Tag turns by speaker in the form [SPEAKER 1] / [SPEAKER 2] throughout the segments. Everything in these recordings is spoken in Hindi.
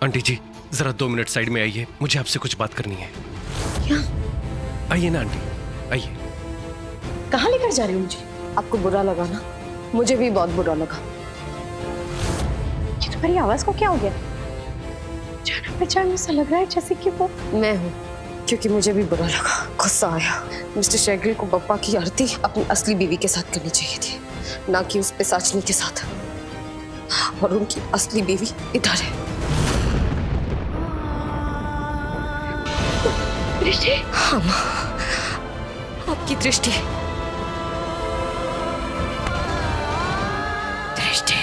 [SPEAKER 1] आंटी जी जरा 2 मिनट साइड में आइए, मुझे आपसे कुछ बात करनी है।
[SPEAKER 2] क्या?
[SPEAKER 1] आइए ना आंटी, आइए।
[SPEAKER 2] कहाँ लेकर जा रही हो मुझे? आपको बुरा लगा ना? मुझे भी बहुत बुरा लगा।
[SPEAKER 3] ये तुम्हारी आवाज को क्या हो गया? जाना पहचान सा लग रहा है जैसे कि वो
[SPEAKER 2] मैं हूँ, क्योंकि मुझे भी बुरा लगा, गुस्सा आया। मिस्टर शेगल को बप्पा की आरती अपनी असली बीवी के साथ करनी चाहिए थी, ना कि उस पिशाचनी के साथ। और उनकी असली बीवी इधर है।
[SPEAKER 3] दृष्टि?
[SPEAKER 2] हाँ माँ, आपकी दृष्टि।
[SPEAKER 3] दृष्टि?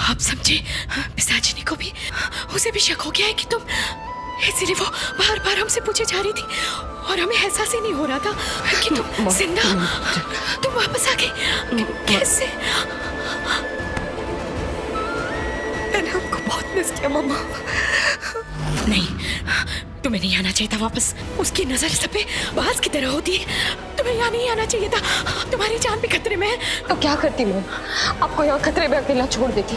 [SPEAKER 3] आप समझे, पिशाचिनी को भी, उसे भी शक हो गया है कि तुम, इसीलिए वो बार बार हमसे पूछे जा रही थी और हमें एहसास ही नहीं हो रहा था कि तुम जिंदा, तुम वापस आ गई। कैसे?
[SPEAKER 2] मैंने आपको बहुत मिस किया मामा।
[SPEAKER 3] नहीं, तुम्हें नहीं आना चाहिए था वापस। उसकी नजर सब पे बाज की तरह होती है। तुम्हें यहाँ नहीं आना चाहिए था, तुम्हारी जान भी खतरे में है।
[SPEAKER 2] तो क्या करती मैं? आपको यहाँ खतरे में अकेला छोड़ देती।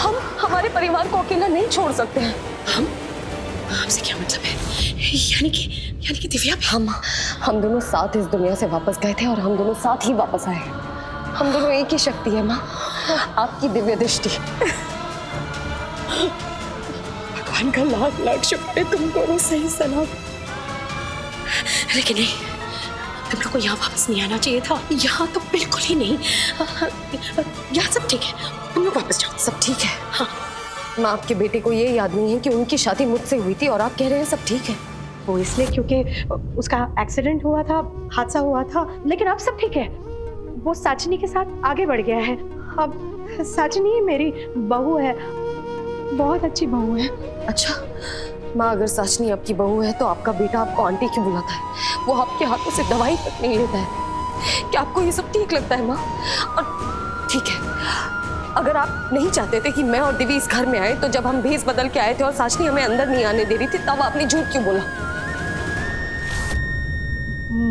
[SPEAKER 2] हम हमारे परिवार को अकेला नहीं छोड़ सकते हैं।
[SPEAKER 3] हम? आपसे क्या मतलब है? यानी कि दिव्या भी?
[SPEAKER 2] हम दोनों साथ इस दुनिया से वापस गए थे और हम दोनों साथ ही वापस आए। हम दोनों एक ही शक्ति है माँ, आपकी दिव्य दृष्टि।
[SPEAKER 3] भगवान का लाख लाख शुक्र है तुम दोनों सही सलामत। लेकिन नहीं, तुम लोग को यहाँ वापस नहीं आना चाहिए था। यहाँ तो बिल्कुल ही नहीं। यहाँ सब ठीक है, तुम लोग वापस जाओ।
[SPEAKER 2] सब ठीक है?
[SPEAKER 3] हाँ।
[SPEAKER 2] माँ, आपके बेटे को ये याद नहीं है कि उनकी शादी मुझसे हुई थी और आप कह रहे हैं सब ठीक है?
[SPEAKER 3] वो इसलिए क्योंकि उसका एक्सीडेंट हुआ था, हादसा हुआ था, लेकिन अब सब ठीक है। वो साचनी के साथ आगे बढ़ गया है। अब साचनी मेरी बहू है, बहुत अच्छी बहू है।
[SPEAKER 2] अच्छा माँ, अगर साचनी आपकी बहू है तो आपका बेटा आपको आंटी क्यों बुलाता है? वो आपके हाथों से दवाई तक नहीं लेता है। क्या आपको ये सब ठीक लगता है माँ? और ठीक है, अगर आप नहीं चाहते थे कि मैं और दिव्या इस घर में आए, तो जब हम भेस बदल के आए थे और साचनी हमें अंदर नहीं आने दे रही थी, तब आपने झूठ क्यों बोला?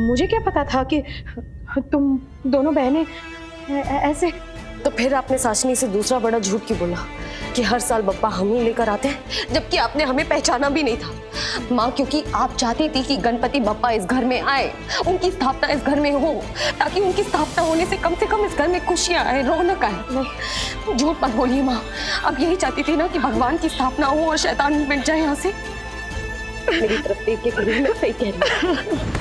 [SPEAKER 3] मुझे क्या पता था कि तुम दोनों बहनें ऐसे।
[SPEAKER 2] तो फिर आपने साचनी से दूसरा बड़ा झूठ क्यों बोला कि हर साल बप्पा हम ही लेकर आते हैं, जबकि आपने हमें पहचाना भी नहीं था? माँ, क्योंकि आप चाहती थी कि गणपति बप्पा इस घर में आए, उनकी स्थापना इस घर में हो, ताकि उनकी स्थापना होने से कम इस घर में खुशियां आए, रौनक आए। नहीं, झूठ मत बोलिए माँ। अब यही चाहती थी ना कि भगवान की स्थापना हो और शैतान मिट जाए यहाँ से। मेरी तरफ देख के करिए, मैं सही कह रही हूँ।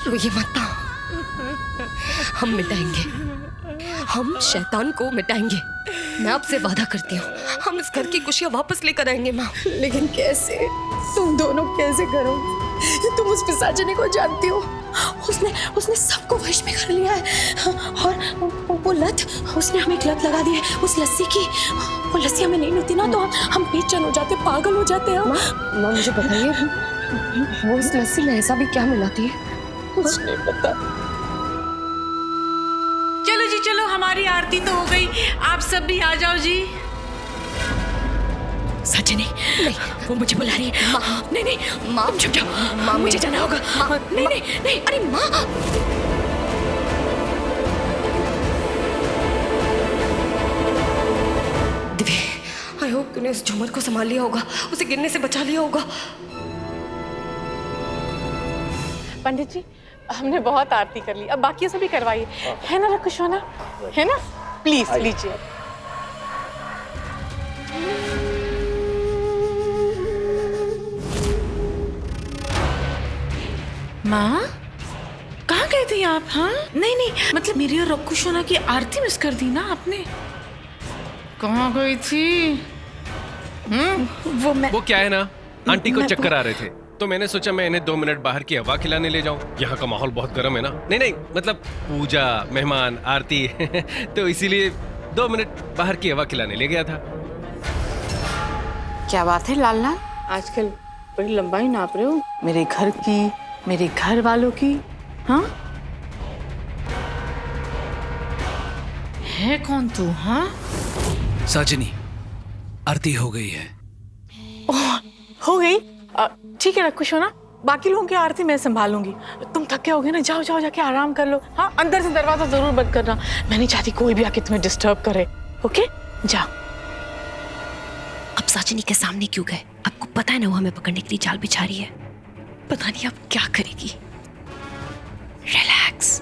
[SPEAKER 2] रोइए मत ना, हम मिटाएंगे, हम शैतान को मिटाएंगे। मैं आपसे वादा करती हूँ, हम इस घर की खुशियाँ वापस लेकर आएंगे माँ।
[SPEAKER 3] लेकिन कैसे? तुम दोनों कैसे करोगे? तुम उस पिशाचिनी को जानती हो, उसने सबको वश में कर लिया है। और वो लत, उसने हमें एक लत लगा दी है उस लस्सी की। वो लस्सी हमें नहीं मिलती ना तो हम बेचैन हो जाते, पागल हो जाते हैं।
[SPEAKER 2] माँ मुझे बताइए, वो इस लस्सी में ऐसा भी क्या मिलाती है?
[SPEAKER 3] कुछ नहीं पता।
[SPEAKER 4] चलो जी चलो, हमारी आरती तो हो गई, आप सब भी आ जाओ जी।
[SPEAKER 3] सचनी, नहीं, वो मुझे बुला रही है। नहीं नहीं
[SPEAKER 2] माँ,
[SPEAKER 3] तुम चुप जाओ, मुझे जाना होगा। नहीं नहीं नहीं,
[SPEAKER 2] अरे माँ, दिव्या, आई होप तूने उस झूमर को संभाल लिया होगा, उसे गिरने से बचा लिया होगा।
[SPEAKER 5] पंडित जी, हमने बहुत आरती कर ली, अब बाकी सभी करवाइए, है ना रकुशोना, है ना? प्लीज लीजिए।
[SPEAKER 4] माँ, कहाँ गए थे आप? हाँ नहीं, मतलब मेरी और रकुशोना की आरती मिस कर दी ना आपने। कहाँ गई थी?
[SPEAKER 1] वो क्या है ना, आंटी को चक्कर आ रहे थे तो मैंने सोचा मैं इन्हें 2 मिनट बाहर की हवा खिलाने ले जाऊं। यहाँ का माहौल बहुत गर्म है ना। नहीं मतलब पूजा, मेहमान, आरती तो इसीलिए 2 मिनट बाहर की हवा खिलाने ले गया था।
[SPEAKER 4] क्या बात है लालना, आजकल बड़ी लंबाई नाप रहे हो मेरे घर की, मेरे घर वालों की। हाँ, है कौन तू? हाँ
[SPEAKER 6] साजनी, आरती हो गई है।
[SPEAKER 5] हो गई? ठीक है रकुशोना, बाकी लोगों की आरती मैं संभालूंगी। तुम थके होगे ना, जाओ जाओ जाके आराम कर लो। हाँ, अंदर से दरवाजा जरूर बंद करना, मैं नहीं चाहती कोई भी आके तुम्हें डिस्टर्ब करे। ओके, जाओ।
[SPEAKER 2] अब साजनी के सामने क्यों गए? आपको पता है ना वो हमें पकड़ने के लिए जाल बिछा रही है। पता नहीं अब क्या करेगी। रिलैक्स।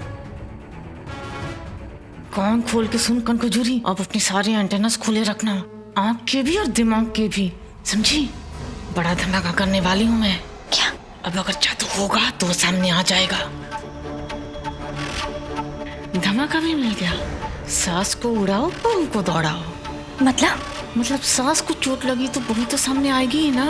[SPEAKER 4] कान खोल के सुन कनकजूरी, अब अपनी सारी एंटेनास खुले रखना, आँख के भी और दिमाग के भी, समझी? बड़ा धमाका करने वाली हूँ मैं।
[SPEAKER 2] क्या?
[SPEAKER 4] अब अगर जादू होगा तो वो सामने आ जाएगा। धमाका भी मिल गया। सास को उड़ाओ, बहू को दौड़ाओ।
[SPEAKER 2] मतलब
[SPEAKER 4] सास को चोट लगी तो बहू तो सामने आएगी ही ना।